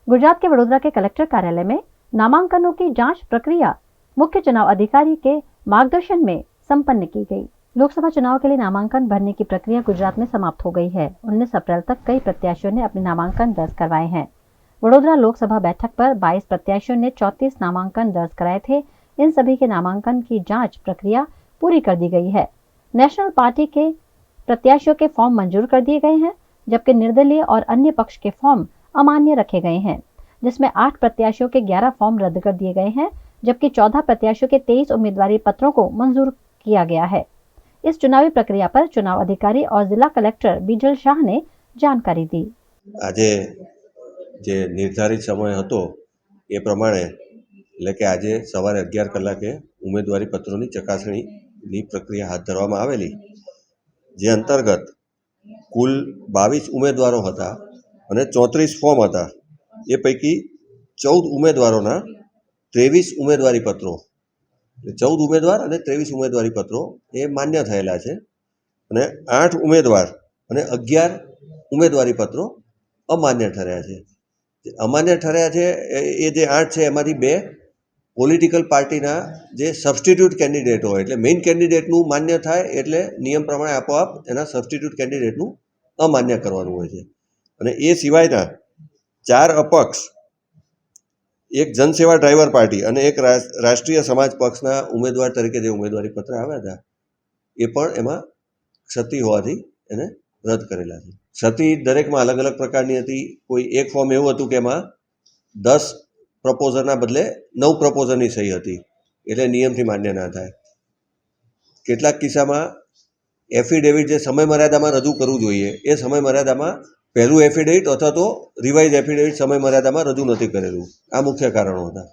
गुजरात के वडोदरा के कलेक्टर कार्यालय में नामांकनों की जांच प्रक्रिया मुख्य चुनाव अधिकारी के मार्गदर्शन में संपन्न की गई। लोकसभा चुनाव के लिए नामांकन भरने की प्रक्रिया गुजरात में समाप्त हो गई है। 19 अप्रैल तक कई प्रत्याशियों ने अपने नामांकन दर्ज करवाए हैं। वडोदरा लोकसभा बैठक पर 22 प्रत्याशियों ने 34 नामांकन दर्ज कराए थे। इन सभी के नामांकन की जांच प्रक्रिया पूरी कर दी गई है। नेशनल पार्टी के प्रत्याशियों के फॉर्म मंजूर कर दिए गए हैं, जबकि निर्दलीय और अन्य पक्ष के फॉर्म अमान्य रखे गए हैं, जिसमें 8 प्रत्याशियों के 11 फॉर्म रद्द कर दिए गए हैं, जबकि 14 प्रत्याशियों के 23 उम्मीदवारी पत्रों को मंजूर किया गया है। इस चुनावी प्रक्रिया पर चुनाव अधिकारी और जिला कलेक्टर बीजल शाह ने जानकारी दी। आज जे निर्धारित समय हतो ए प्रमाणे એટલે કે આજે સવારે 11 કલાકે ઉમેદવારી પત્રોની ચકાસણીની પ્રક્રિયા હાથ ધરવામાં આવેલી, જે અંતર્ગત કુલ 22 ઉમેદવારો હતા અને 34 ફોર્મ હતા। એ પૈકી 14 ઉમેદવારોના 23 ઉમેદવારી પત્રો, 14 ઉમેદવાર અને 23 ઉમેદવારી પત્રો એ માન્ય થયેલા છે અને 8 ઉમેદવાર અને 11 ઉમેદવારી પત્રો અમાન્ય ઠર્યા છે। અમાન્ય ઠર્યા છે એ જે 8 છે એમાંથી 2 પોલિટિકલ પાર્ટીના જે સબસ્ટિટ્યૂટ કેન્ડિડેટ હોય, એટલે મેઇન કેન્ડિડેટનું માન્ય થાય એટલે નિયમ પ્રમાણે આપોઆપ એના સબસ્ટિટ્યૂટ કેન્ડિડેટનું અમાન્ય કરવાનું હોય છે। અને એ સિવાયના 4 અપક્ષ, એક જનસેવા ડ્રાઈવર પાર્ટી અને એક રાષ્ટ્રીય સમાજ પક્ષના ઉમેદવાર તરીકે જે ઉમેદવારી પત્ર આવ્યા હતા એ પણ એમાં ક્ષતિ હોવાથી એને રદ કરેલા છે। ક્ષતિ દરેકમાં અલગ અલગ પ્રકારની હતી। કોઈ એક ફોર્મ એવું હતું કે એમાં 10 પ્રપોઝરના બદલે 9 પ્રપોઝરની સહી હતી, એટલે નિયમથી માન્ય ના થાય। કેટલાક કિસ્સામાં એફિડેવિટ જે સમય મર્યાદામાં રજૂ કરવું જોઈએ એ સમય મર્યાદામાં પહેલું એફિડેવિટ અથવા તો રિવાઇઝ એફિડેવિટ સમય મર્યાદામાં રજૂ નથી કરેલું। આ મુખ્ય કારણો હતા।